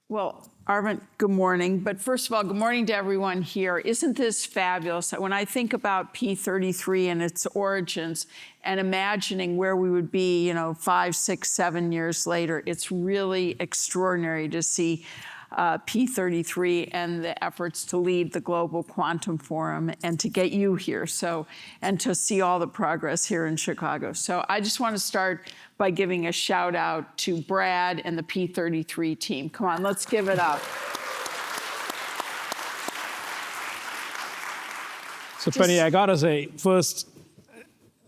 Well, Arvind, good morning. But first of all, good morning to everyone here. Isn't this fabulous? When I think about P33 and its origins and imagining where we would be, 5, 6, 7 years later, it's really extraordinary to see P33 and the efforts to lead the Global Quantum Forum and to get you here, and to see all the progress here in Chicago. So I just want to start by giving a shout out to Brad and the P33 team. Come on, let's give it up. So Penny, I gotta say, first,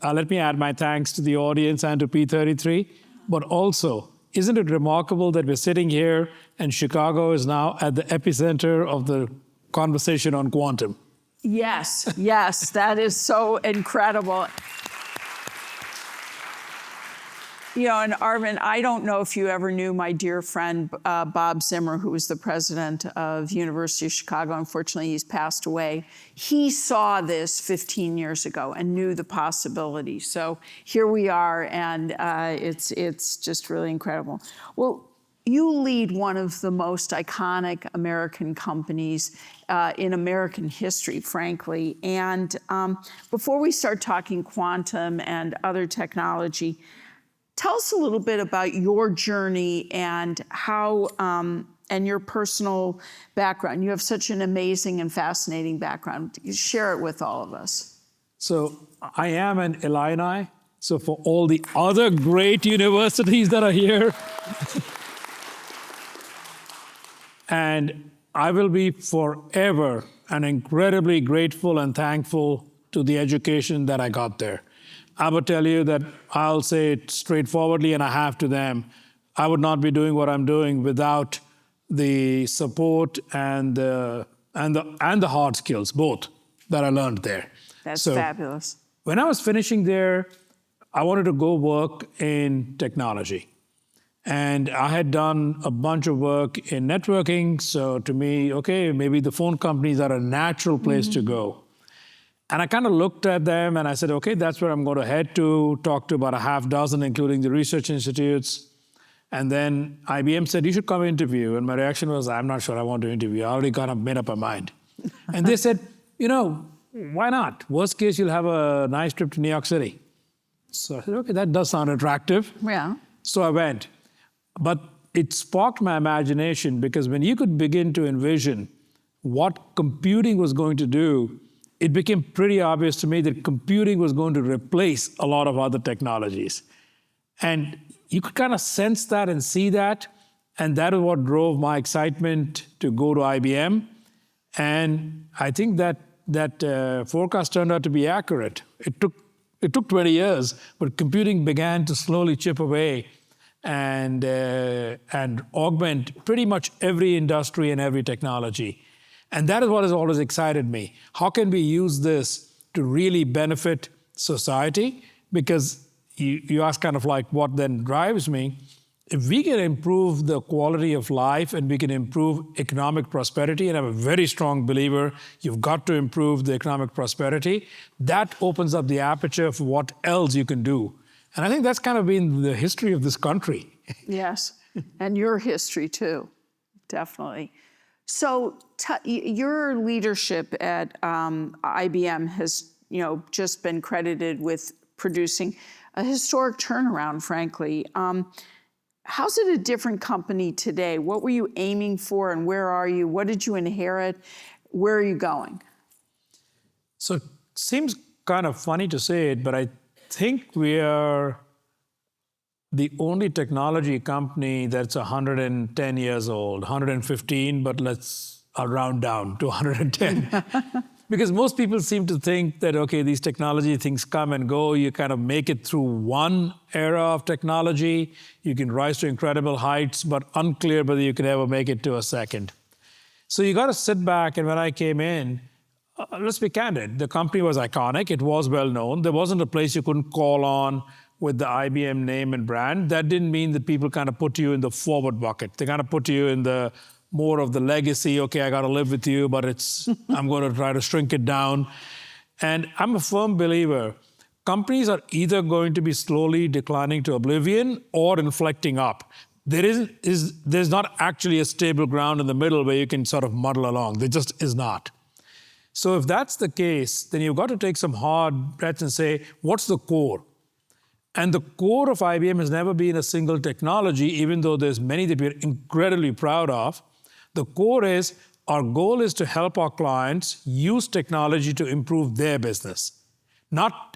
let me add my thanks to the audience and to P33, but also, isn't it remarkable that we're sitting here and Chicago is now at the epicenter of the conversation on quantum? Yes, that is so incredible. And Arvind, I don't know if you ever knew my dear friend, Bob Zimmer, who was the president of University of Chicago. Unfortunately, he's passed away. He saw this 15 years ago and knew the possibility. So here we are, and it's just really incredible. Well, you lead one of the most iconic American companies in American history, frankly. And before we start talking quantum and other technology, tell us a little bit about your journey and how, and your personal background. You have such an amazing and fascinating background. Share it with all of us. So I am an Illini. So for all the other great universities that are here, and I will be forever and incredibly grateful and thankful to the education that I got there. I would tell you that I'll say it straightforwardly, and I have to them. I would not be doing what I'm doing without the support and the hard skills, both, that I learned there. That's fabulous. When I was finishing there, I wanted to go work in technology. And I had done a bunch of work in networking. So to me, okay, maybe the phone companies are a natural place to go. And I kind of looked at them and I said, okay, that's where I'm going to head to, talk to about a half dozen, including the research institutes. And then IBM said, you should come interview. And my reaction was, I'm not sure I want to interview. I already kind of made up my mind. And they said, why not? Worst case, you'll have a nice trip to New York City. So I said, okay, that does sound attractive. Yeah. So I went. But it sparked my imagination, because when you could begin to envision what computing was going to do, it became pretty obvious to me that computing was going to replace a lot of other technologies. And you could kind of sense that and see that. And that is what drove my excitement to go to IBM. And I think that forecast turned out to be accurate. It took 20 years, but computing began to slowly chip away and augment pretty much every industry and every technology. And that is what has always excited me. How can we use this to really benefit society? Because you ask kind of like what then drives me. If we can improve the quality of life and we can improve economic prosperity, and I'm a very strong believer, you've got to improve the economic prosperity, that opens up the aperture for what else you can do. And I think that's kind of been the history of this country. Yes, and your history too, definitely. So your leadership at IBM has, just been credited with producing a historic turnaround, frankly. How's it a different company today? What were you aiming for, and where are you? What did you inherit? Where are you going? So it seems kind of funny to say it, but I think we are the only technology company that's 110 years old, 115, but I'll round down to 110. Because most people seem to think that, okay, these technology things come and go. You kind of make it through one era of technology. You can rise to incredible heights, but unclear whether you can ever make it to a second. So you got to sit back, and when I came in, let's be candid, the company was iconic. It was well known. There wasn't a place you couldn't call on with the IBM name and brand. That didn't mean that people kind of put you in the forward bucket. They kind of put you in the more of the legacy, okay, I got to live with you, but I'm going to try to shrink it down. And I'm a firm believer, companies are either going to be slowly declining to oblivion or inflecting up. there's not actually a stable ground in the middle where you can sort of muddle along. There just is not. So if that's the case, then you've got to take some hard bets and say, what's the core? And the core of IBM has never been a single technology, even though there's many that we're incredibly proud of. The core is, our goal is to help our clients use technology to improve their business.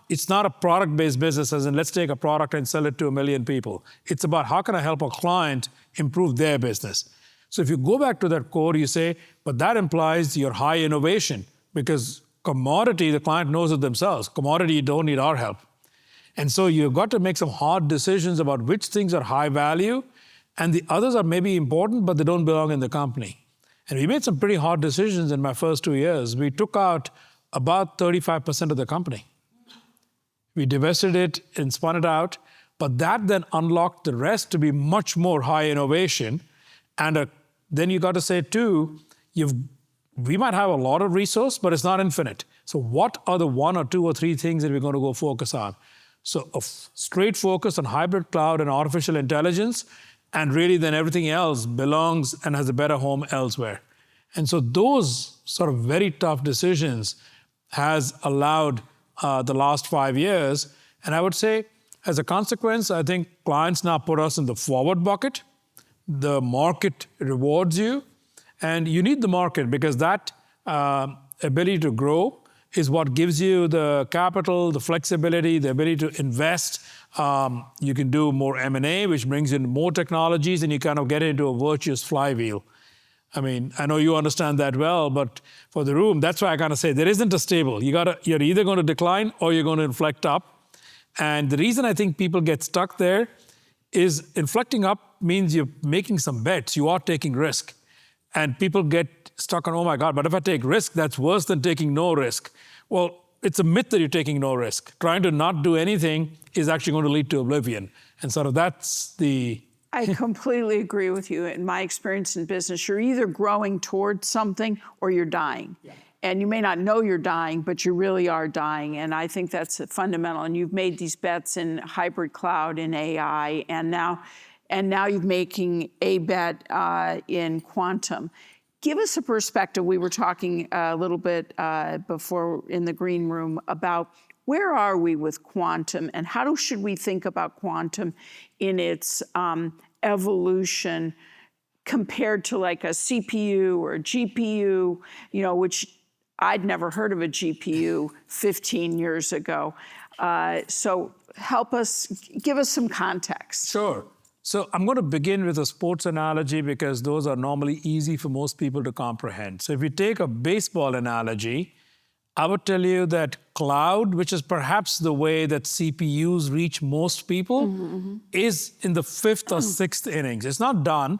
It's not a product-based business, as in let's take a product and sell it to 1 million people. It's about how can I help a client improve their business. So if you go back to that core, you say, but that implies your high innovation, because commodity, the client knows it themselves. Commodity, you don't need our help. And so you've got to make some hard decisions about which things are high value, and the others are maybe important, but they don't belong in the company. And we made some pretty hard decisions in my first 2 years. We took out about 35% of the company. We divested it and spun it out, but that then unlocked the rest to be much more high innovation. And then you got to say too, we might have a lot of resource, but it's not infinite. So what are the 1 or 2 or 3 things that we're going to go focus on? So a straight focus on hybrid cloud and artificial intelligence, and really then everything else belongs and has a better home elsewhere. And so those sort of very tough decisions has allowed the last 5 years. And I would say, as a consequence, I think clients now put us in the forward bucket. The market rewards you, and you need the market because that ability to grow is what gives you the capital, the flexibility, the ability to invest. You can do more M&A, which brings in more technologies, and you kind of get into a virtuous flywheel. I mean, I know you understand that well, but for the room, that's why I kind of say there isn't a stable. You're either going to decline or you're going to inflect up. And the reason I think people get stuck there is inflecting up means you're making some bets. You are taking risk. And people get stuck on, oh my God, but if I take risk, that's worse than taking no risk. Well, it's a myth that you're taking no risk. Trying to not do anything is actually going to lead to oblivion. And sort of that's the... I completely agree with you. In my experience in business, you're either growing towards something or you're dying. Yeah. And you may not know you're dying, but you really are dying. And I think that's fundamental. And you've made these bets in hybrid cloud and AI, and now you're making a bet in quantum. Give us a perspective. We were talking a little bit before in the green room about where are we with quantum, and how should we think about quantum in its evolution compared to like a CPU or a GPU, which I'd never heard of a GPU 15 years ago. So give us some context. Sure. So I'm going to begin with a sports analogy because those are normally easy for most people to comprehend. So if you take a baseball analogy, I would tell you that cloud, which is perhaps the way that CPUs reach most people, is in the 5th or 6th innings. It's not done,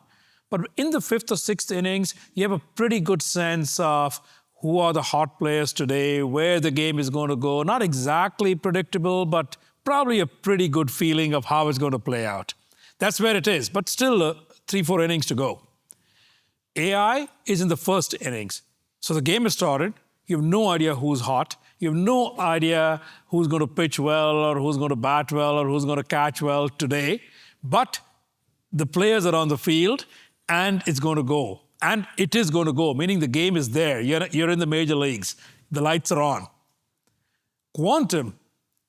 but in the 5th or 6th innings, you have a pretty good sense of who are the hot players today, where the game is going to go. Not exactly predictable, but probably a pretty good feeling of how it's going to play out. That's where it is, but still 3-4 innings to go. AI is in the 1st innings. So the game has started. You have no idea who's hot. You have no idea who's going to pitch well or who's going to bat well or who's going to catch well today. But the players are on the field and it's going to go. And it is going to go, meaning the game is there. You're in the major leagues. The lights are on. Quantum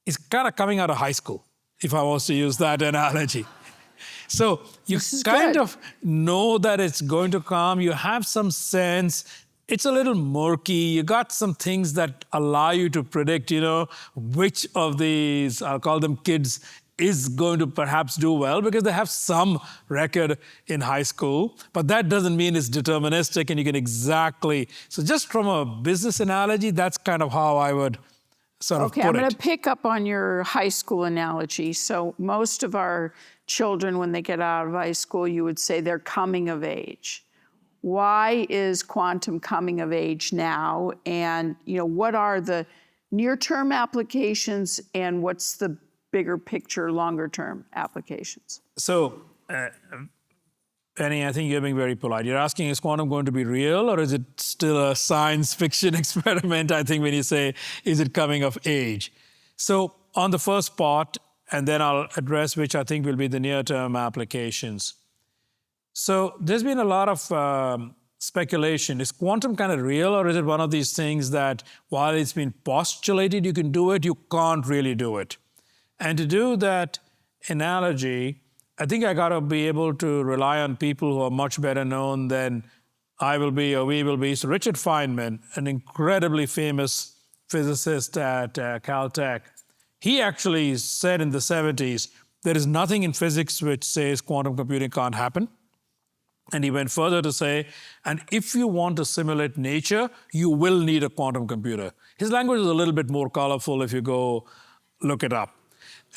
is kind of coming out of high school, if I was to use that analogy. So you kind of know that it's going to come. You have some sense. It's a little murky. You got some things that allow you to predict, which of these, I'll call them kids, is going to perhaps do well because they have some record in high school. But that doesn't mean it's deterministic and you can exactly. So just from a business analogy, that's kind of how I would sort of put it. Okay, I'm going to pick up on your high school analogy. So most of our children, when they get out of high school, you would say they're coming of age. Why is quantum coming of age now? And what are the near-term applications and what's the bigger picture, longer-term applications? So, Penny, I think you're being very polite. You're asking, is quantum going to be real or is it still a science fiction experiment? I think when you say, is it coming of age? So on the first part, and then I'll address which I think will be the near-term applications. So there's been a lot of speculation. Is quantum kind of real, or is it one of these things that while it's been postulated you can do it, you can't really do it? And to do that analogy, I think I got to be able to rely on people who are much better known than I will be or we will be. So Richard Feynman, an incredibly famous physicist at Caltech, he actually said in the 70s, there is nothing in physics which says quantum computing can't happen. And he went further to say, and if you want to simulate nature, you will need a quantum computer. His language is a little bit more colorful if you go look it up.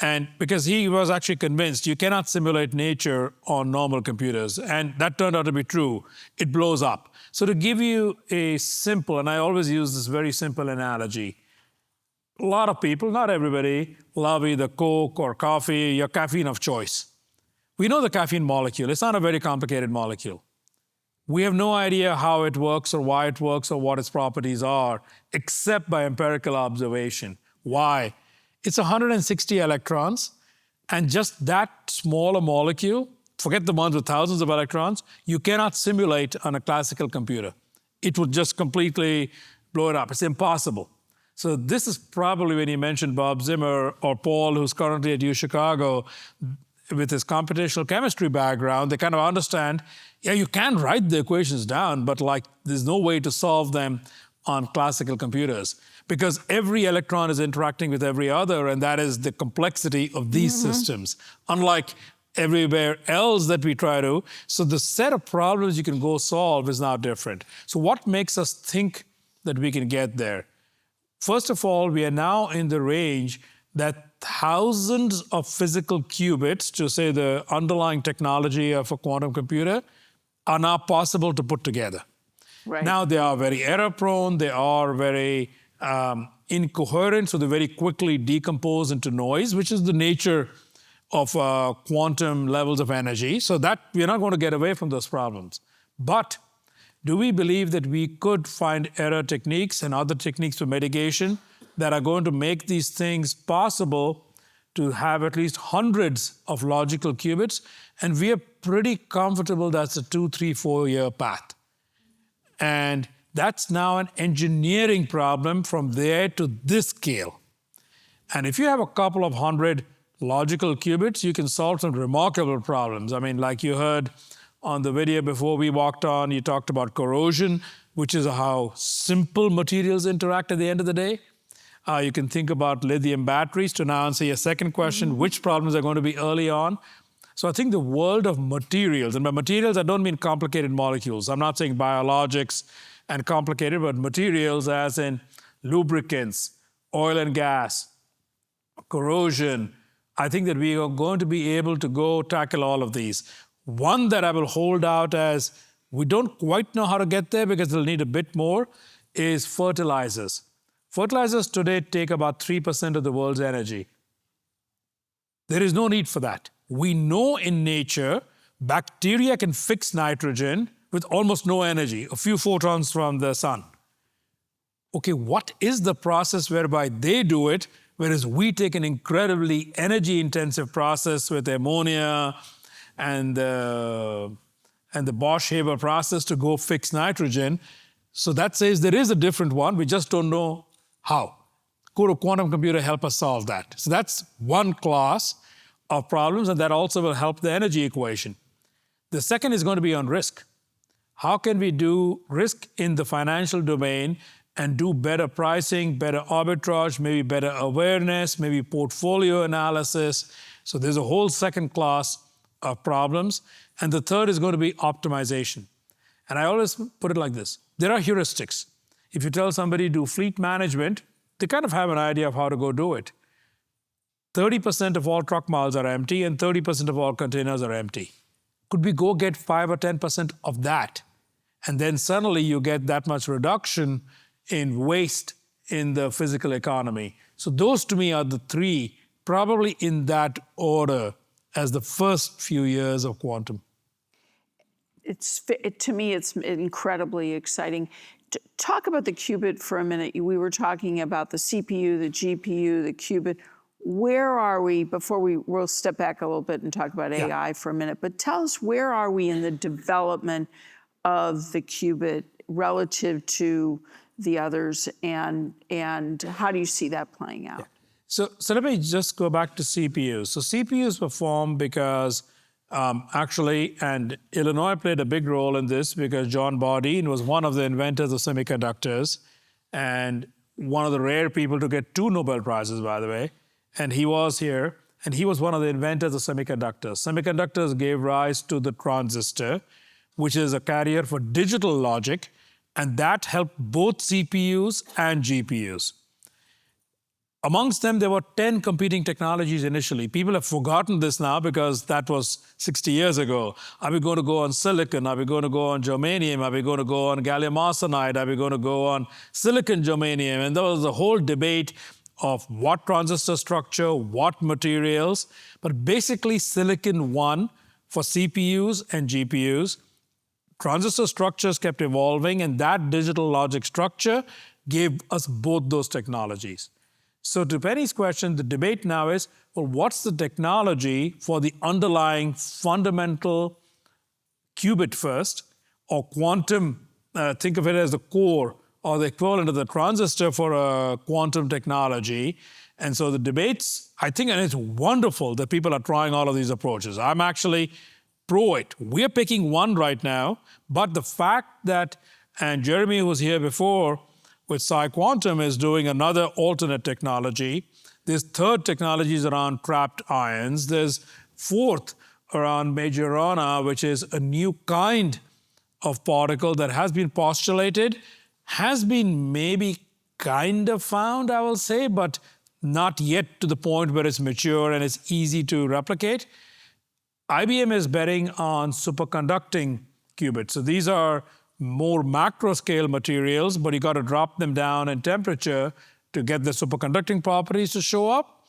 And because he was actually convinced you cannot simulate nature on normal computers. And that turned out to be true. It blows up. So to give you a simple, and I always use this very simple analogy, a lot of people, not everybody, love either Coke or coffee, your caffeine of choice. We know the caffeine molecule. It's not a very complicated molecule. We have no idea how it works or why it works or what its properties are, except by empirical observation. Why? It's 160 electrons, and just that smaller molecule, forget the ones with thousands of electrons, you cannot simulate on a classical computer. It would just completely blow it up. It's impossible. So this is probably when you mentioned Bob Zimmer or Paul, who's currently at UChicago, with his computational chemistry background, they kind of understand, yeah, you can write the equations down, but like there's no way to solve them on classical computers because every electron is interacting with every other, and that is the complexity of these systems, unlike everywhere else that we try to. So the set of problems you can go solve is now different. So what makes us think that we can get there? First of all, we are now in the range that thousands of physical qubits, to say the underlying technology of a quantum computer, are now possible to put together. Right. Now they are very error prone, they are very incoherent, so they very quickly decompose into noise, which is the nature of quantum levels of energy. So that we're not going to get away from those problems. But do we believe that we could find error techniques and other techniques for mitigation that are going to make these things possible to have at least hundreds of logical qubits? And we are pretty comfortable that's a 2, 3, 4 year path. And that's now an engineering problem from there to this scale. And if you have a couple of hundred logical qubits, you can solve some remarkable problems. I mean, like you heard on the video before we walked on, you talked about corrosion, which is how simple materials interact at the end of the day. You can think about lithium batteries to now answer your second question, which problems are going to be early on. So I think the world of materials, and by materials I don't mean complicated molecules. I'm not saying biologics and complicated, but materials as in lubricants, oil and gas, corrosion. I think that we are going to be able to go tackle all of these. One that I will hold out as we don't quite know how to get there because they'll need a bit more is fertilizers. Fertilizers today take about 3% of the world's energy. There is no need for that. We know in nature, bacteria can fix nitrogen with almost no energy, a few photons from the sun. Okay, what is the process whereby they do it, whereas we take an incredibly energy-intensive process with ammonia and the Bosch-Haber process to go fix nitrogen? So that says there is a different one, we just don't know how. Could a quantum computer help us solve that? So that's one class of problems, and that also will help the energy equation. The second is going to be on risk. How can we do risk in the financial domain and do better pricing, better arbitrage, maybe better awareness, maybe portfolio analysis? So there's a whole second class of problems. And the third is going to be optimization. And I always put it like this. There are heuristics. If you tell somebody do fleet management, they kind of have an idea of how to go do it. 30% of all truck miles are empty and 30% of all containers are empty. Could we go get 5 or 10% of that? And then suddenly you get that much reduction in waste in the physical economy. So those to me are the three, probably in that order, as the first few years of quantum. To me, it's incredibly exciting. Talk about the qubit for a minute. We were talking about the CPU, the GPU, the qubit. where are we, before we'll step back a little bit and talk about AI for a minute, but tell us, where are we in the development of the qubit relative to the others, and how do you see that playing out? So let me just go back to CPUs. So CPUs were formed because actually, and Illinois played a big role in this because John Bodine was one of the inventors of semiconductors, and one of the rare people to get 2 Nobel Prizes, by the way. And he was here, and he was one of the inventors of semiconductors. Semiconductors gave rise to the transistor, which is a carrier for digital logic, and that helped both CPUs and GPUs. Amongst them, there were 10 competing technologies initially. People have forgotten this now because that was 60 years ago. Are we going to go on silicon? Are we going to go on germanium? Are we going to go on gallium arsenide? Are we going to go on silicon germanium? And there was a whole debate of what transistor structure, what materials, but basically silicon won for CPUs and GPUs. Transistor structures kept evolving, and that digital logic structure gave us both those technologies. So to Penny's question, the debate now is, well, what's the technology for the underlying fundamental qubit first, or quantum, think of it as the core, or the equivalent of the transistor for a quantum technology. And so the debates, I think, and it's wonderful that people are trying all of these approaches. I'm actually pro it. We're picking one right now, but the fact that, and Jeremy was here before, with PsiQuantum is doing another alternate technology. There's third technologies around trapped ions. There's fourth around Majorana, which is a new kind of particle that has been postulated, has been maybe kind of found, I will say, but not yet to the point where it's mature and it's easy to replicate. IBM is betting on superconducting qubits. So these are more macro scale materials, but you got to drop them down in temperature to get the superconducting properties to show up.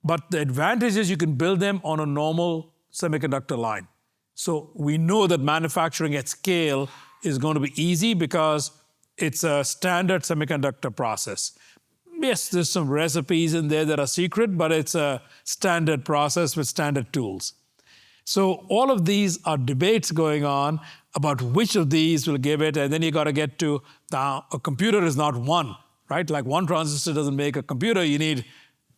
But the advantage is you can build them on a normal semiconductor line. So we know that manufacturing at scale is going to be easy because it's a standard semiconductor process. Yes, there's some recipes in there that are secret, but it's a standard process with standard tools. So all of these are debates going on about which of these will give it, and then you got to get to, now a computer is not one, right? Like one transistor doesn't make a computer. You need,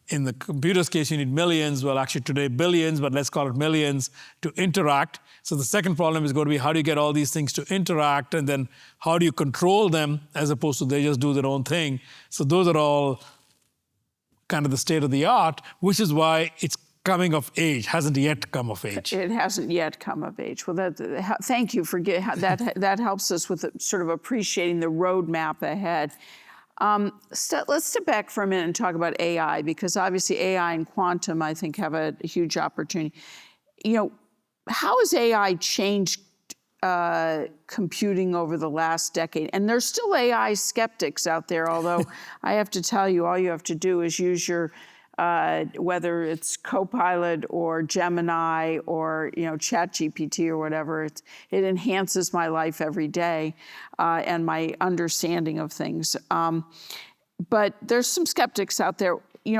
in the computer's case, you need millions, well actually today billions, but let's call it millions, to interact. So the second problem is going to be, how do you get all these things to interact, and then how do you control them as opposed to they just do their own thing? So those are all kind of the state of the art, which is why it's coming of age, hasn't yet come of age. It hasn't yet come of age. Well, thank you for that. That helps us with sort of appreciating the roadmap ahead. Let's step back for a minute and talk about AI, because obviously AI and quantum, I think, have a huge opportunity. You know, how has AI changed computing over the last decade? And there's still AI skeptics out there, although I have to tell you, all you have to do is use your whether it's Copilot or Gemini or ChatGPT or whatever, it enhances my life every day and my understanding of things. But there's some skeptics out there.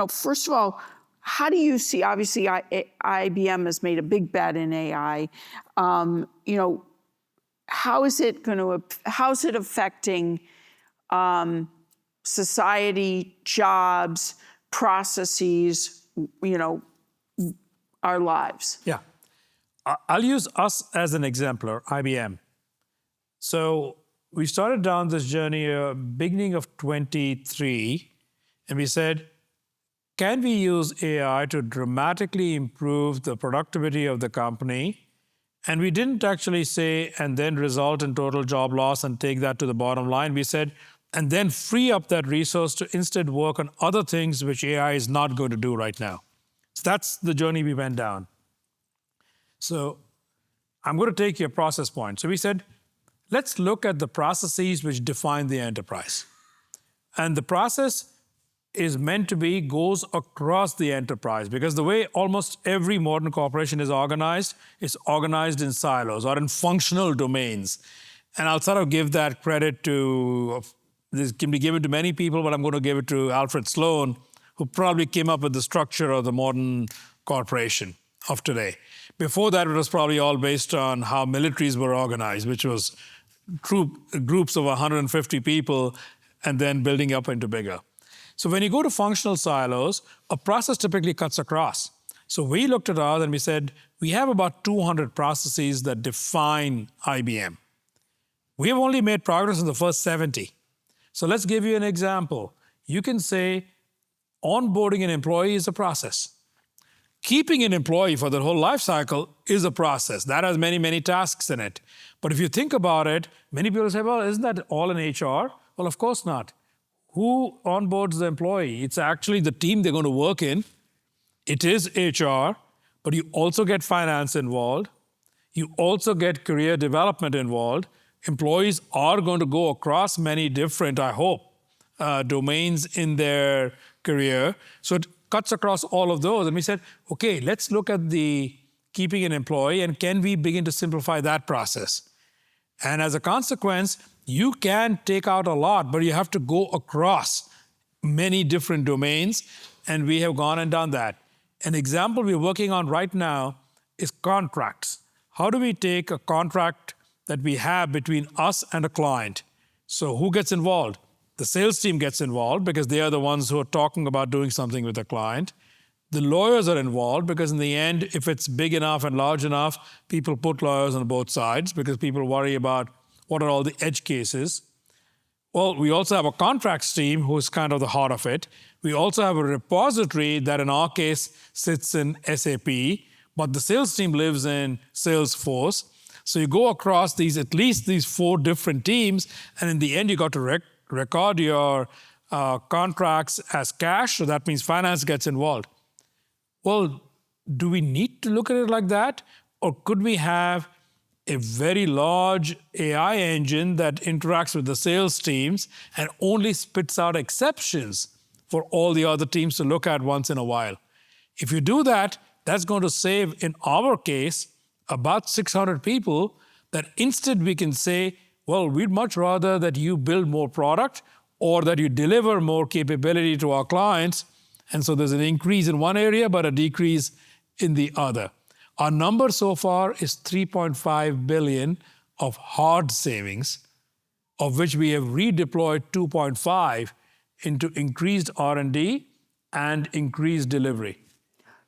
First of all, how do you see? Obviously, IBM has made a big bet in AI. How is it affecting society, jobs, processes, our lives? Yeah. I'll use us as an exemplar, IBM. So we started down this journey beginning of 23, and we said, can we use AI to dramatically improve the productivity of the company? And we didn't actually say, and then result in total job loss and take that to the bottom line. We said, and then free up that resource to instead work on other things which AI is not going to do right now. So that's the journey we went down. So I'm going to take your process point. So we said, let's look at the processes which define the enterprise. And the process is meant to be, goes across the enterprise, because the way almost every modern corporation is organized in silos or in functional domains. And I'll sort of give that credit to, this can be given to many people, but I'm going to give it to Alfred Sloan, who probably came up with the structure of the modern corporation of today. Before that, it was probably all based on how militaries were organized, which was groups of 150 people and then building up into bigger. So when you go to functional silos, a process typically cuts across. So we looked at ours and we said, we have about 200 processes that define IBM. We have only made progress in the first 70. So let's give you an example. You can say onboarding an employee is a process. Keeping an employee for their whole life cycle is a process. That has many, many tasks in it. But if you think about it, many people say, well, isn't that all in HR? Well, of course not. Who onboards the employee? It's actually the team they're going to work in. It is HR, but you also get finance involved. You also get career development involved. Employees are going to go across many different, I hope, domains in their career. So it cuts across all of those. And we said, okay, let's look at the keeping an employee and can we begin to simplify that process? And as a consequence, you can take out a lot, but you have to go across many different domains. And we have gone and done that. An example we're working on right now is contracts. How do we take a contract that we have between us and a client? So who gets involved? The sales team gets involved because they are the ones who are talking about doing something with the client. The lawyers are involved because in the end, if it's big enough and large enough, people put lawyers on both sides because people worry about what are all the edge cases. Well, we also have a contracts team who is kind of the heart of it. We also have a repository that in our case sits in SAP, but the sales team lives in Salesforce. So you go across at least these 4 different teams, and in the end, you got to record your contracts as cash, so that means finance gets involved. Well, do we need to look at it like that? Or could we have a very large AI engine that interacts with the sales teams and only spits out exceptions for all the other teams to look at once in a while? If you do that, that's going to save, in our case, about 600 people, that instead we can say, well, we'd much rather that you build more product or that you deliver more capability to our clients. And so there's an increase in one area, but a decrease in the other. Our number so far is 3.5 billion of hard savings, of which we have redeployed 2.5 into increased R&D and increased delivery.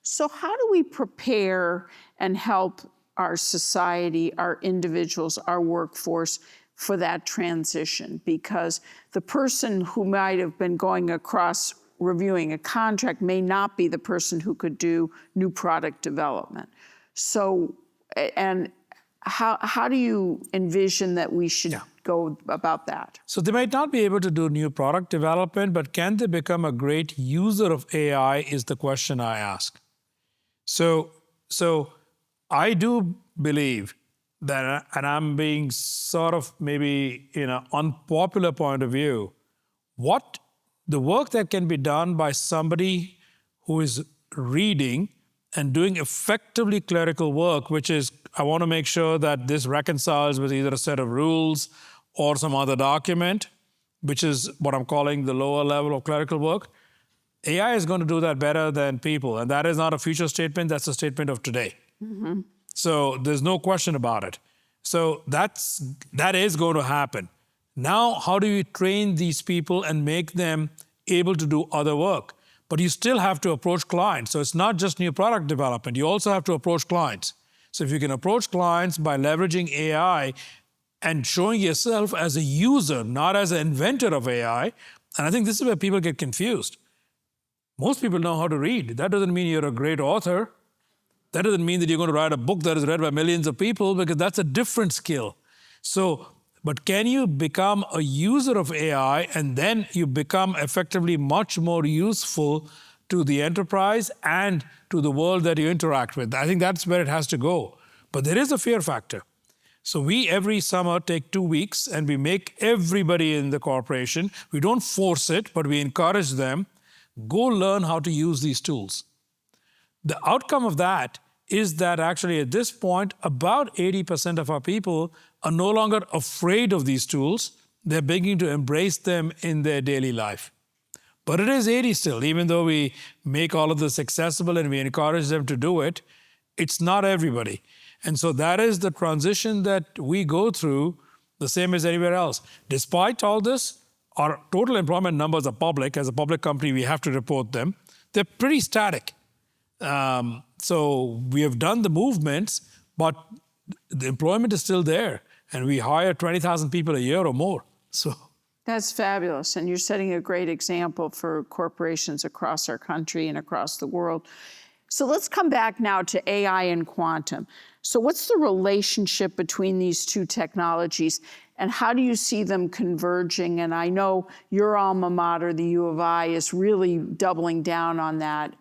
So how do we prepare and help our society, our individuals, our workforce for that transition? Because the person who might have been going across reviewing a contract may not be the person who could do new product development. So, and how do you envision that we should go about that? So they might not be able to do new product development, but can they become a great user of AI is the question I ask. So I do believe that, and I'm being sort of maybe in an unpopular point of view, what the work that can be done by somebody who is reading and doing effectively clerical work, which is, I want to make sure that this reconciles with either a set of rules or some other document, which is what I'm calling the lower level of clerical work. AI is going to do that better than people. And that is not a future statement, that's a statement of today. Mm-hmm. So there's no question about it. So that is going to happen. Now, how do you train these people and make them able to do other work? But you still have to approach clients. So it's not just new product development. You also have to approach clients. So if you can approach clients by leveraging AI and showing yourself as a user, not as an inventor of AI, and I think this is where people get confused. Most people know how to read. That doesn't mean you're a great author. That doesn't mean that you're going to write a book that is read by millions of people, because that's a different skill. So, but can you become a user of AI and then you become effectively much more useful to the enterprise and to the world that you interact with? I think that's where it has to go. But there is a fear factor. So we every summer take 2 weeks and we make everybody in the corporation, we don't force it, but we encourage them, go learn how to use these tools. The outcome of that is that actually at this point, about 80% of our people are no longer afraid of these tools. They're beginning to embrace them in their daily life. But it is 80 still, even though we make all of this accessible and we encourage them to do it, it's not everybody. And so that is the transition that we go through, the same as anywhere else. Despite all this, our total employment numbers are public. As a public company, we have to report them. They're pretty static. So we have done the movements, but the employment is still there. And we hire 20,000 people a year or more. So that's fabulous. And you're setting a great example for corporations across our country and across the world. So let's come back now to AI and quantum. So what's the relationship between these two technologies, and how do you see them converging? And I know your alma mater, the U of I, is really doubling down on that.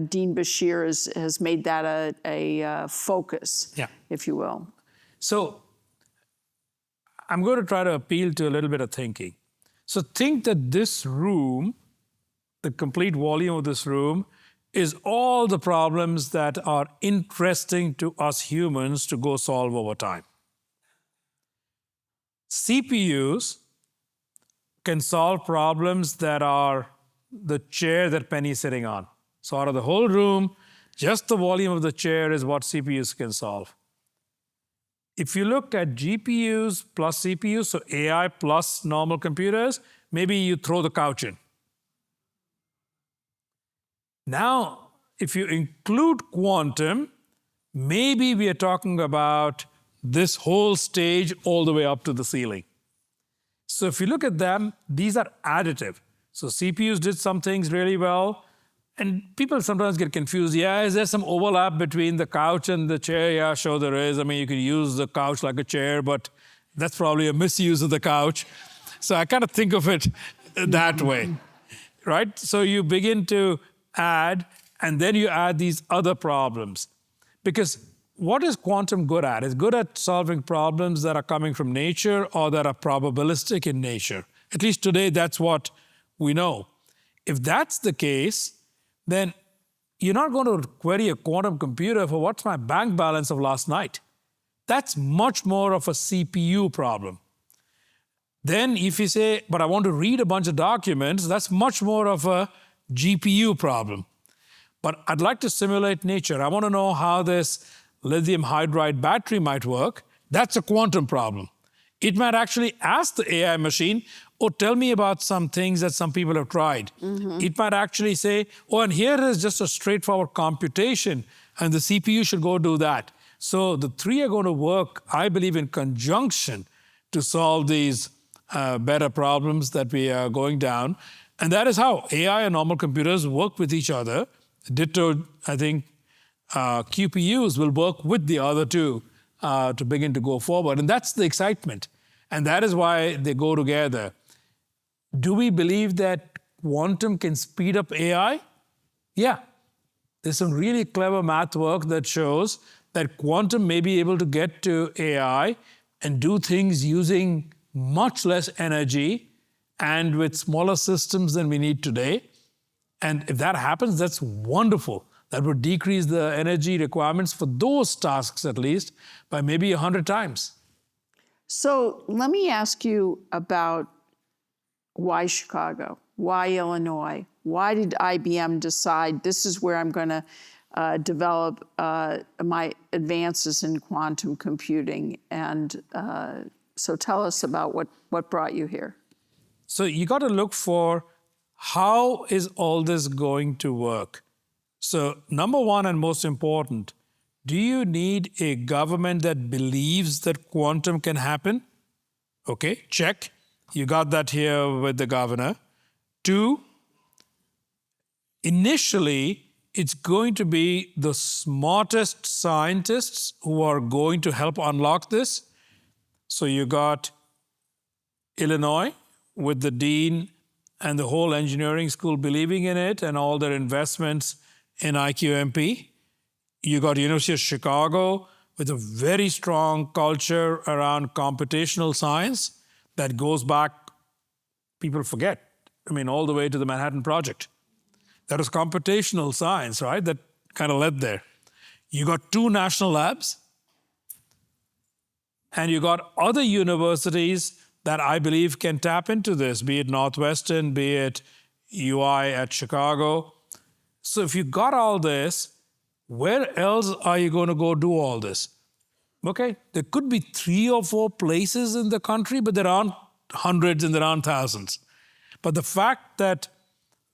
Dean Bashir has made that a focus, if you will. So I'm going to try to appeal to a little bit of thinking. So think that this room, the complete volume of this room, is all the problems that are interesting to us humans to go solve over time. CPUs can solve problems that are the chair that Penny's sitting on. So out of the whole room, just the volume of the chair is what CPUs can solve. If you look at GPUs plus CPUs, so AI plus normal computers, maybe you throw the couch in. Now, if you include quantum, maybe we are talking about this whole stage all the way up to the ceiling. So if you look at them, these are additive. So CPUs did some things really well, and people sometimes get confused. Yeah, is there some overlap between the couch and the chair? Yeah, sure there is. I mean, you could use the couch like a chair, but that's probably a misuse of the couch. So I kind of think of it that way, right? So you begin to add, and then you add these other problems. Because what is quantum good at? It's good at solving problems that are coming from nature or that are probabilistic in nature. At least today, that's what we know. If that's the case, then you're not going to query a quantum computer for what's my bank balance of last night. That's much more of a CPU problem. Then if you say, but I want to read a bunch of documents, that's much more of a GPU problem. But I'd like to simulate nature. I want to know how this lithium hydride battery might work. That's a quantum problem. It might actually ask the AI machine, oh, tell me about some things that some people have tried. It might actually say, oh, and here is just a straightforward computation, and the CPU should go do that. So the three are going to work, I believe, in conjunction to solve these better problems that we are going down. And that is how AI and normal computers work with each other. Ditto, I think, QPUs will work with the other two to begin to go forward. And that's the excitement. And that is why they go together. Do we believe that quantum can speed up AI? Yeah. There's some really clever math work that shows that quantum may be able to get to AI and do things using much less energy and with smaller systems than we need today. And if that happens, that's wonderful. That would decrease the energy requirements for those tasks, at least, by maybe 100 times. So let me ask you about why Chicago? Why Illinois? Why did IBM decide this is where I'm going to develop my advances in quantum computing? And so tell us about what brought you here. So you got to look for how is all this going to work? So number one and most important, do you need a government that believes that quantum can happen? Okay, check. You got that here with the governor. Two, initially, it's going to be the smartest scientists who are going to help unlock this. So you got Illinois with the dean and the whole engineering school believing in it and all their investments in IQMP. You got University of Chicago with a very strong culture around computational science that goes back, people forget, I mean, all the way to the Manhattan Project. That was computational science, right? That kind of led there. You got two national labs, and you got other universities that I believe can tap into this, be it Northwestern, be it UI at Chicago. So if you got all this, where else are you going to go do all this? Okay, there could be 3 or 4 places in the country, but there aren't hundreds and there aren't thousands. But the fact that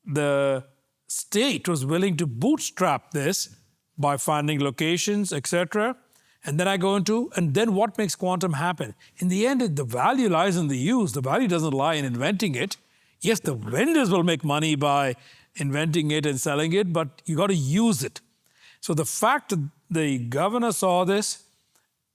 the state was willing to bootstrap this by finding locations, etc., and then I go into, and then what makes quantum happen? In the end, the value lies in the use. The value doesn't lie in inventing it. Yes, the vendors will make money by inventing it and selling it, but you got to use it. So the fact that the governor saw this,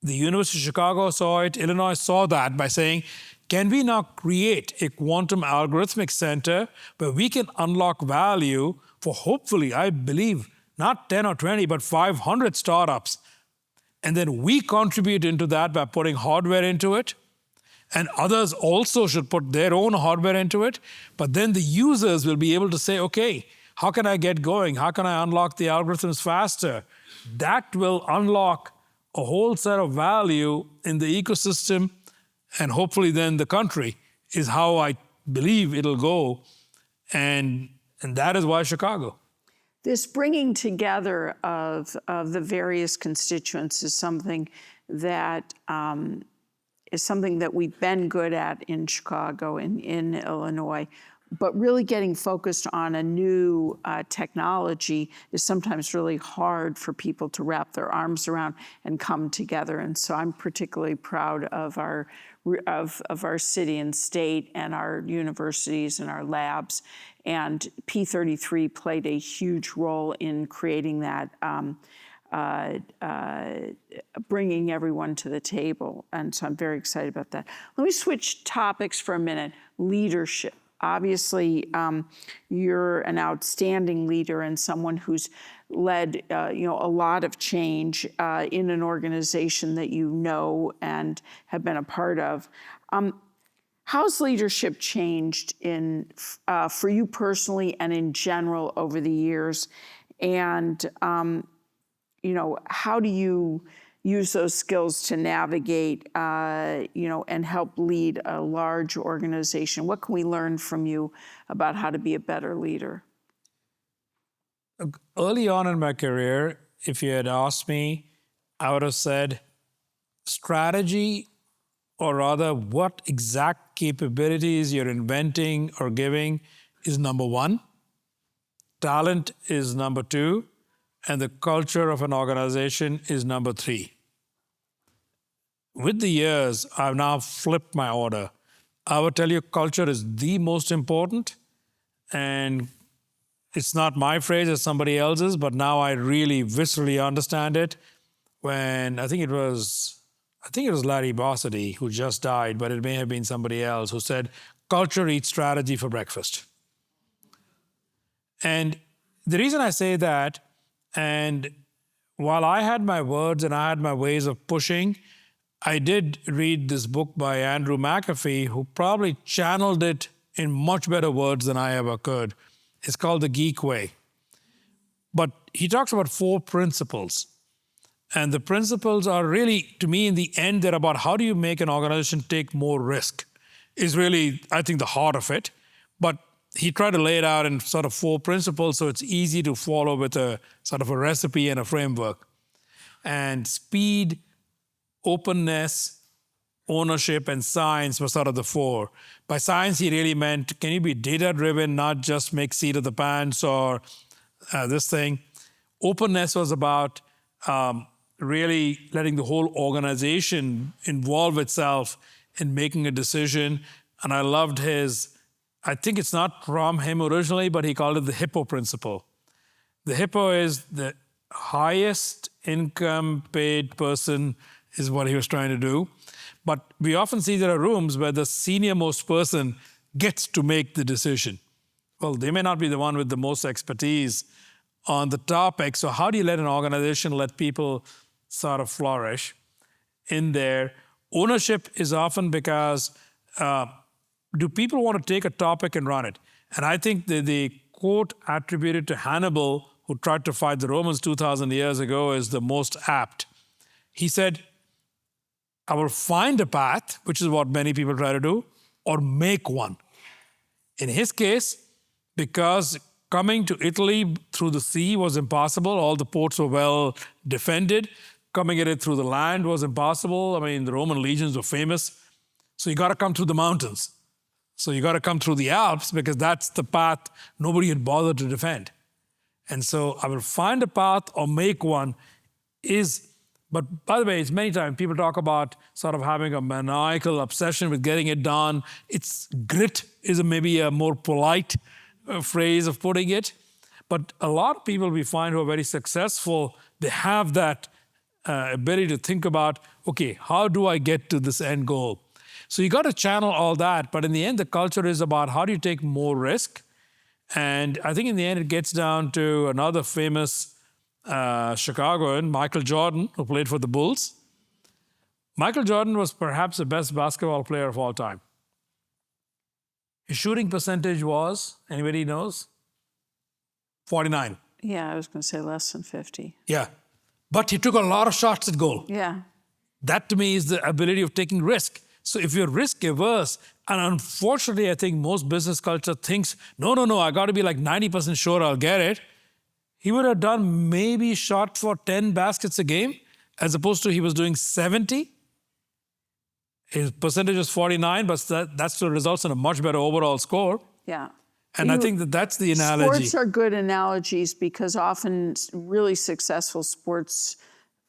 the University of Chicago saw it, Illinois saw that by saying, can we now create a quantum algorithmic center where we can unlock value for hopefully, I believe, not 10 or 20, but 500 startups. And then we contribute into that by putting hardware into it. And others also should put their own hardware into it. But then the users will be able to say, okay, how can I get going? How can I unlock the algorithms faster? That will unlock a whole set of value in the ecosystem, and hopefully then the country is how I believe it'll go. And that is why Chicago. This bringing together of the various constituents is something that we've been good at in Chicago and in Illinois, but really getting focused on a new technology is sometimes really hard for people to wrap their arms around and come together. And so I'm particularly proud of our city and state and our universities and our labs. And P33 played a huge role in creating that, bringing everyone to the table. And so I'm very excited about that. Let me switch topics for a minute. Leadership. Obviously, you're an outstanding leader and someone who's led, a lot of change in an organization that you know and have been a part of. How's leadership changed for you personally and in general over the years? And how do you use those skills to navigate, and help lead a large organization? What can we learn from you about how to be a better leader? Early on in my career, if you had asked me, I would have said strategy, or rather what exact capabilities you're inventing or giving is number 1. Talent is number 2. And the culture of an organization is number 3. With the years, I've now flipped my order. I would tell you culture is the most important, and it's not my phrase, it's somebody else's, but now I really viscerally understand it. When I think it was Larry Bossidy who just died, but it may have been somebody else who said, culture eats strategy for breakfast. And the reason I say that, and while I had my words and I had my ways of pushing, I did read this book by Andrew McAfee, who probably channeled it in much better words than I ever could. It's called The Geek Way. But he talks about 4 principles. And the principles are really, to me, in the end, they're about how do you make an organization take more risk, is really, I think, the heart of it. But he tried to lay it out in sort of 4 principles so it's easy to follow with a sort of a recipe and a framework. And speed, openness, ownership, and science were sort of the 4. By science, he really meant, can you be data-driven, not just make seat of the pants or this thing. Openness was about really letting the whole organization involve itself in making a decision. And I loved I think it's not from him originally, but he called it the HIPPO principle. The HIPPO is the highest income paid person is what he was trying to do. But we often see there are rooms where the senior most person gets to make the decision. Well, they may not be the one with the most expertise on the topic. So how do you let an organization let people sort of flourish in there? Ownership is often because do people want to take a topic and run it? And I think the quote attributed to Hannibal, who tried to fight the Romans 2,000 years ago, is the most apt. He said, I will find a path, which is what many people try to do, or make one. In his case, because coming to Italy through the sea was impossible. All the ports were well defended. Coming at it through the land was impossible. I mean, the Roman legions were famous. So you got to come through the mountains. So you got to come through the Alps because that's the path nobody had bothered to defend. And so I will find a path or make one but by the way, it's many times people talk about sort of having a maniacal obsession with getting it done. It's grit is maybe a more polite phrase of putting it. But a lot of people we find who are very successful, they have that ability to think about, okay, how do I get to this end goal? So you got to channel all that. But in the end, the culture is about how do you take more risk? And I think in the end, it gets down to another famous Chicagoan, Michael Jordan, who played for the Bulls. Michael Jordan was perhaps the best basketball player of all time. His shooting percentage was, anybody knows? 49. Yeah, I was going to say less than 50. Yeah. But he took a lot of shots at goal. Yeah. That to me is the ability of taking risk. So if you're risk averse, and unfortunately, I think most business culture thinks, no, I got to be like 90% sure I'll get it. He would have done maybe shot for 10 baskets a game, as opposed to he was doing 70. His percentage is 49, but that still results in a much better overall score. Yeah. And I think that's the analogy. Sports are good analogies because often really successful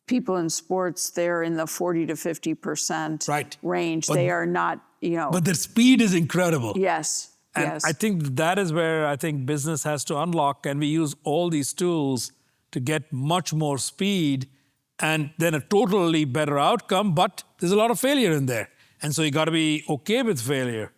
people in sports, they're in the 40 to 50% range. But they are not, But their speed is incredible. Yes. And I think that is where I think business has to unlock. And we use all these tools to get much more speed and then a totally better outcome, but there's a lot of failure in there. And so you got to be okay with failure.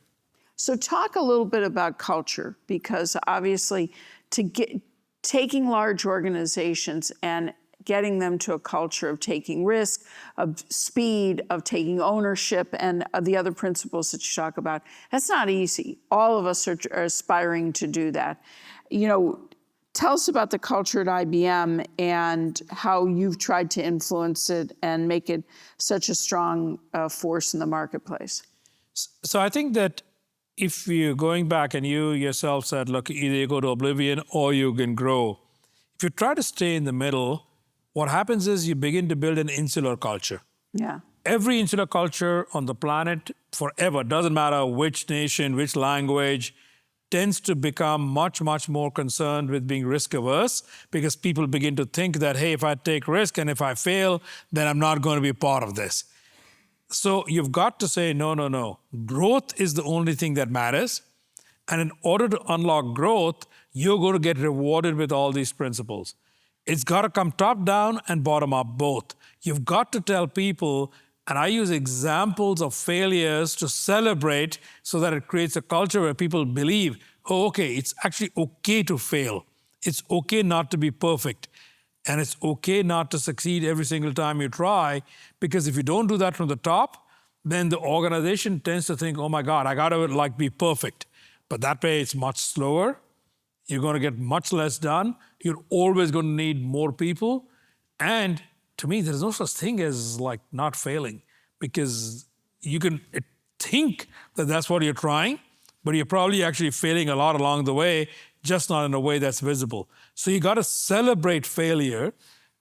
So talk a little bit about culture, because obviously taking large organizations and getting them to a culture of taking risk, of speed, of taking ownership, and the other principles that you talk about, that's not easy. All of us are aspiring to do that. Tell us about the culture at IBM and how you've tried to influence it and make it such a strong force in the marketplace. So I think that if you're going back and you yourself said, look, either you go to oblivion or you can grow. If you try to stay in the middle, what happens is you begin to build an insular culture. Yeah. Every insular culture on the planet forever, doesn't matter which nation, which language, tends to become much, much more concerned with being risk averse because people begin to think that, hey, if I take risk and if I fail, then I'm not going to be part of this. So you've got to say, no. Growth is the only thing that matters. And in order to unlock growth, you're going to get rewarded with all these principles. It's got to come top down and bottom up both. You've got to tell people, and I use examples of failures to celebrate so that it creates a culture where people believe, oh, okay, it's actually okay to fail. It's okay not to be perfect. And it's okay not to succeed every single time you try, because if you don't do that from the top, then the organization tends to think, oh my God, I got to be perfect. But that way it's much slower. You're going to get much less done. You're always going to need more people. And to me, there's no such thing as not failing, because you can think that that's what you're trying, but you're probably actually failing a lot along the way, just not in a way that's visible. So you got to celebrate failure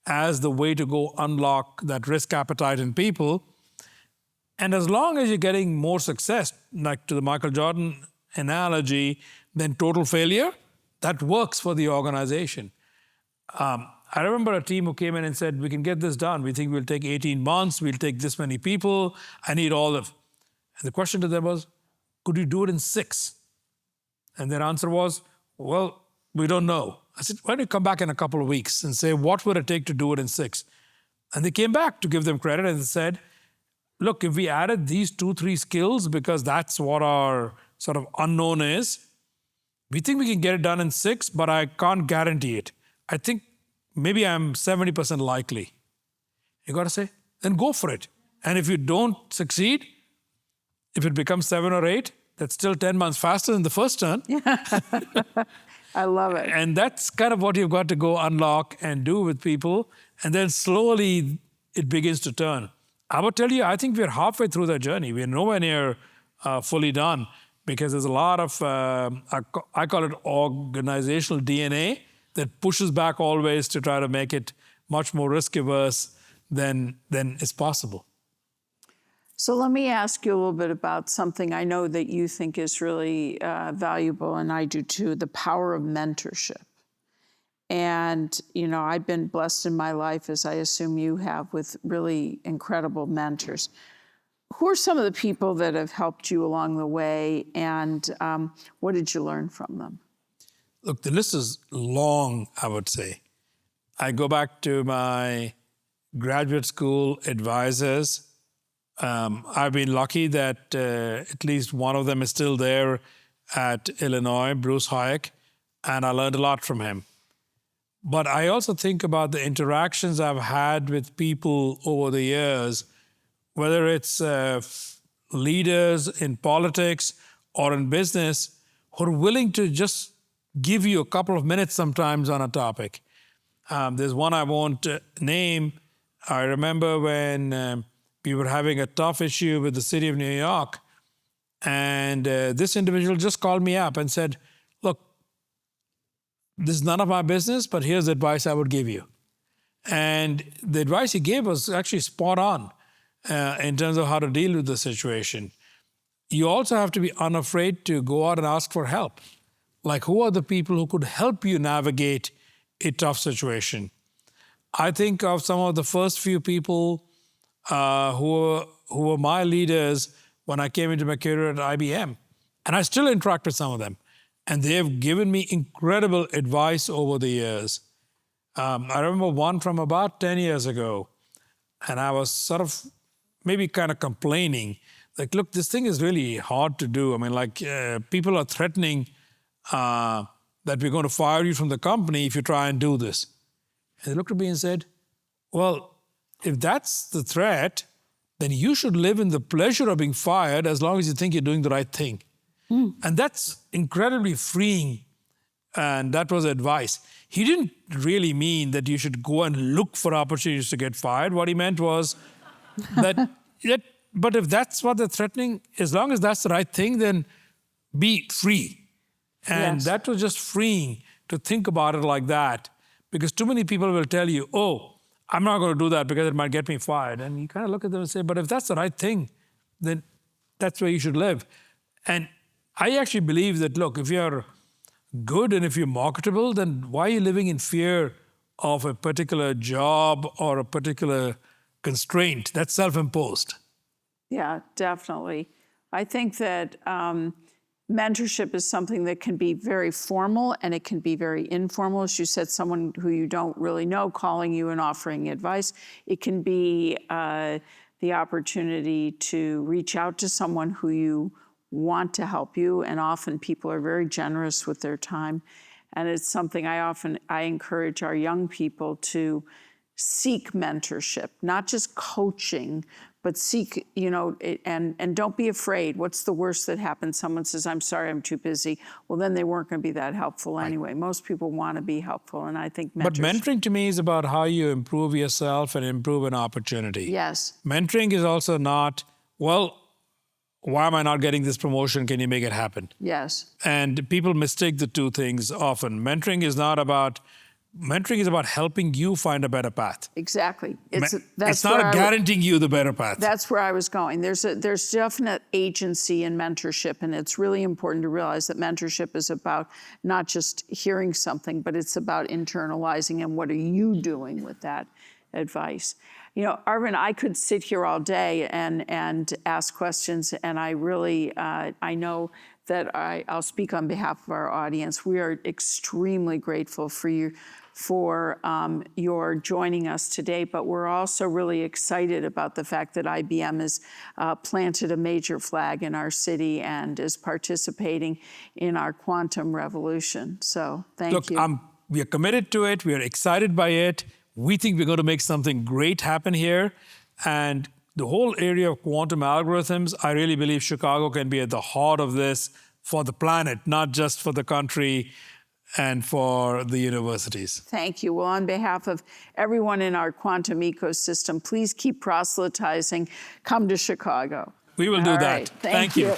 as the way to go unlock that risk appetite in people. And as long as you're getting more success, like to the Michael Jordan analogy, than total failure, that works for the organization. I remember a team who came in and said, we can get this done. We think we'll take 18 months. We'll take this many people. I need all of. And the question to them was, could you do it in 6? And their answer was, well, we don't know. I said, why don't you come back in a couple of weeks and say, what would it take to do it in 6? And they came back to give them credit and said, look, if we added these 2-3 skills, because that's what our sort of unknown is, we think we can get it done in 6, but I can't guarantee it. I think maybe I'm 70% likely. You got to say, then go for it. And if you don't succeed, if it becomes 7 or 8, that's still 10 months faster than the first turn. I love it. And that's kind of what you've got to go unlock and do with people. And then slowly it begins to turn. I would tell you, I think we're halfway through that journey. We're nowhere near fully done, because there's a lot of, I call it organizational DNA that pushes back always to try to make it much more risk averse than is possible. So let me ask you a little bit about something I know that you think is really valuable, and I do too, the power of mentorship. And, you know, I've been blessed in my life, as I assume you have, with really incredible mentors. Who are some of the people that have helped you along the way, and what did you learn from them? Look, the list is long, I would say. I go back to my graduate school advisors. I've been lucky that at least one of them is still there at Illinois, Bruce Hayek, and I learned a lot from him. But I also think about the interactions I've had with people over the years, whether it's leaders in politics or in business, who are willing to just give you a couple of minutes sometimes on a topic. There's one I won't name. I remember when we were having a tough issue with the city of New York, and this individual just called me up and said, look, this is none of my business, but here's the advice I would give you. And the advice he gave was actually spot on in terms of how to deal with the situation. You also have to be unafraid to go out and ask for help. Like, who are the people who could help you navigate a tough situation? I think of some of the first few people who were my leaders when I came into my career at IBM. And I still interact with some of them. And they have given me incredible advice over the years. I remember one from about 10 years ago, and I was sort of maybe kind of complaining, like, look, this thing is really hard to do. I mean, like, people are threatening that we're going to fire you from the company if you try and do this. And they looked at me and said, well, if that's the threat, then you should live in the pleasure of being fired as long as you think you're doing the right thing. And that's incredibly freeing, and that was advice. He didn't really mean that you should go and look for opportunities to get fired. What he meant was that, but if that's what they're threatening, as long as that's the right thing, then be free. And Yes. that was just freeing to think about it like that, because too many people will tell you, oh, I'm not going to do that because it might get me fired. And you kind of look at them and say, but if that's the right thing, then that's where you should live. And I actually believe that, look, if you're good and if you're marketable, then why are you living in fear of a particular job or a particular constraint? That's self-imposed. Yeah, definitely. I think that mentorship is something that can be very formal and it can be very informal. As you said, someone who you don't really know calling you and offering advice. It can be the opportunity to reach out to someone who you want to help you, and often people are very generous with their time. And it's something I encourage our young people to seek mentorship, not just coaching, but seek, you know, and don't be afraid. What's the worst that happens? Someone says, I'm sorry, I'm too busy. Well, then they weren't going to be that helpful anyway. Most people want to be helpful, and I think mentorship. But mentoring to me is about how you improve yourself and improve an opportunity. Yes. Mentoring is also not, well, why am I not getting this promotion? Can you make it happen? Yes. And people mistake the two things often. Mentoring is about helping you find a better path. Exactly. It's not guaranteeing you the better path. That's where I was going. There's definite agency in mentorship, and it's really important to realize that mentorship is about not just hearing something, but it's about internalizing and what are you doing with that advice. You know, Arvind, I could sit here all day and ask questions, and I really, I know that I'll speak on behalf of our audience. We are extremely grateful for you, for your joining us today, but we're also really excited about the fact that IBM has planted a major flag in our city and is participating in our quantum revolution. So thank you. Look, we are committed to it. We are excited by it. We think we're going to make something great happen here. And the whole area of quantum algorithms, I really believe Chicago can be at the heart of this for the planet, not just for the country and for the universities. Thank you. Well, on behalf of everyone in our quantum ecosystem, please keep proselytizing. Come to Chicago. We will do that. Right. Thank you.